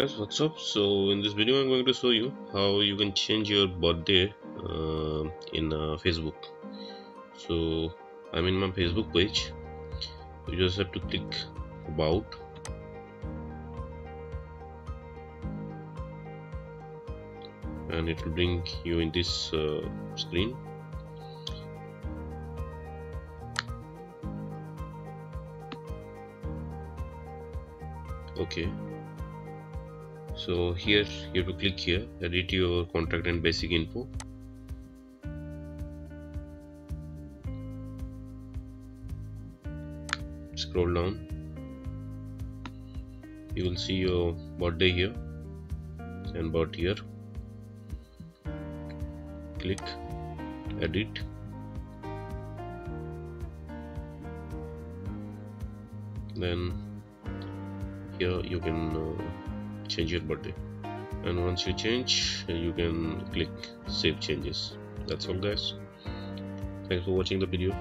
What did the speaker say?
Guys, what's up? So in this video I'm going to show you how you can change your birthday in Facebook. So I'm in my Facebook page. You just have to click about, and it will bring you in this screen. Okay, so here you have to click here, edit your contact and basic info. Scroll down, you will see your birthday here and birth here. Click edit, then here you can change your birthday, and once you change you can click save changes. That's all, guys. Thanks for watching the video.